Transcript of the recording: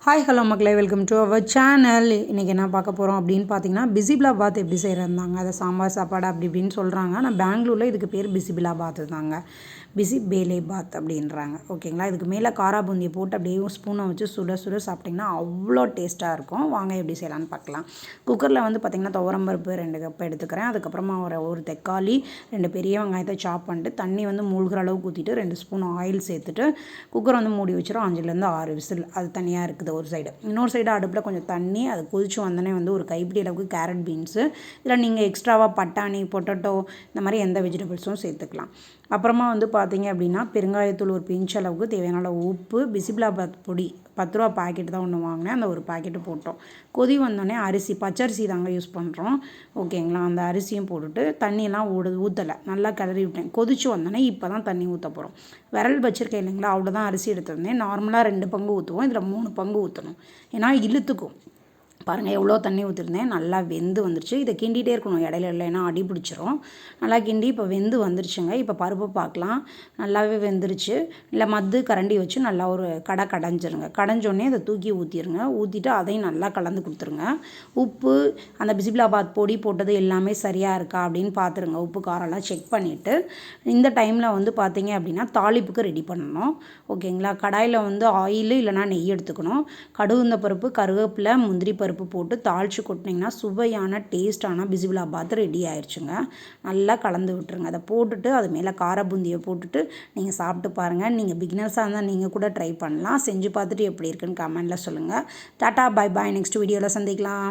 Hi hello மக்களே, welcome to our channel. இன்றைக்கி என்ன பார்க்க போகிறோம் அப்படின்னு பார்த்தீங்கன்னா, பிசிபிலாபாத் எப்படி செய்கிறந்தாங்க. அதை சாம்பார் சாப்பாடு அப்படி இப்படின்னு சொல்கிறாங்க. ஆனால் பெங்களூரில் இதுக்கு பேர் பிசிபிலாபாத் தாங்க. பிசிபேலேபாத் அப்படின்றாங்க. ஓகேங்களா. இதுக்கு மேலே காரா பூந்தியை போட்டு அப்படியே ஸ்பூனை வச்சு சுட சுட சாப்பிட்டிங்கன்னா அவ்வளோ டேஸ்ட்டாக இருக்கும். வாங்க எப்படி செய்யலான்னு பார்க்கலாம். குக்கரில் வந்து பார்த்திங்கன்னா துவரம்பருப்பு 2 கப் எடுத்துக்கிறேன். அதுக்கப்புறமா ஒரு தக்காளி 2 பெரிய வெங்காயத்தை சாப் பண்ணிட்டு தண்ணி வந்து மூழ்கிற அளவுக்கு ஊற்றிட்டு 2 ஸ்பூன் ஆயில் சேர்த்துட்டு குக்கர் வந்து மூடி வச்சிடும். 5லேருந்து 6 விசில். அது தனியாக இருக்குது ஒரு சைடு. இன்னொரு சைடு அடுப்பில் கொஞ்சம் தண்ணி, அது கொதிச்சு வந்தோடனே வந்து ஒரு கைப்பிடி அளவுக்கு கேரட் பீன்ஸு, இதில் நீங்கள் எக்ஸ்ட்ராவாக பட்டாணி, பொட்டேட்டோ இந்த மாதிரி எந்த வெஜிடபிள்ஸும் சேர்த்துக்கலாம். அப்புறமா வந்து பார்த்தீங்க அப்படின்னா பெருங்காயத்தூள் ஒரு பிஞ்ச் அளவுக்கு, தேவையான அளவு உப்பு, பிசிபிலாபாத் பொடி 10 ரூபா பாக்கெட் தான் ஒன்று வாங்கினேன், அந்த ஒரு பாக்கெட்டு போட்டோம். கொதி வந்தோடனே அரிசி பச்சரிசி தாங்க யூஸ் பண்ணுறோம். ஓகேங்களா. அந்த அரிசியும் போட்டுட்டு தண்ணியெல்லாம் ஊற்றலை, நல்லா கிளறி விட்டேன். கொதிச்சு வந்தோடனே இப்போ தான் தண்ணி ஊற்ற போகிறோம். விரல் வச்சுருக்கேன் இல்லைங்களா, அவ்வளோதான் அரிசி எடுத்துருந்தேன். நார்மலாக 2 பங்கு ஊற்றுவோம், இதில் 3 பங்கு ஊற்றணும். ஏன்னா இழுத்துக்கும். பாருங்கள் எவ்வளோ தண்ணி ஊற்றிருந்தேன். நல்லா வெந்து வந்துருச்சு. இதை கிண்டிகிட்டே இருக்கணும் இடையில, இல்லைன்னா அடி பிடிச்சிரும். நல்லா கிண்டி இப்போ வெந்து வந்துருச்சுங்க. இப்போ பருப்பு பார்க்கலாம். நல்லாவே வெந்துருச்சு. இல்லை மத்து கரண்டி வச்சு நல்லா ஒரு கடைஞ்சிருங்க. கடைஞ்சோடனே அதை தூக்கி ஊற்றிடுங்க. ஊற்றிட்டு அதையும் நல்லா கலந்து கொடுத்துருங்க. உப்பு, அந்த பிசிபிலாபாத் பொடி போட்டது எல்லாமே சரியாக இருக்கா அப்படின்னு பார்த்துருங்க. உப்பு காரம்லாம் செக் பண்ணிவிட்டு இந்த டைமில் வந்து பார்த்தீங்க அப்படின்னா தாளிப்புக்கு ரெடி பண்ணணும். ஓகேங்களா. கடாயில் வந்து ஆயில் இல்லைனா நெய் எடுத்துக்கணும். கடுகுந்த பருப்பு, கருவேப்பிலை, முந்திரி பருப்பு போட்டு தாளித்து கொட்டினீங்கன்னா சுவையான டேஸ்டான பிசிபிலாபாத் ரெடி ஆயிடுச்சுங்க. நல்லா கலந்து விட்டுருங்க. அதை போட்டுட்டு அது மேலே கார பூந்தியை போட்டுட்டு நீங்கள் சாப்பிட்டு பாருங்கள். நீங்கள் பிகினர்ஸாக இருந்தால் நீங்கள் கூட ட்ரை பண்ணலாம். செஞ்சு பார்த்துட்டு எப்படி இருக்குன்னு கமெண்டில் சொல்லுங்கள். Tata, bye bye. நெக்ஸ்ட் வீடியோவில் சந்திக்கலாம்.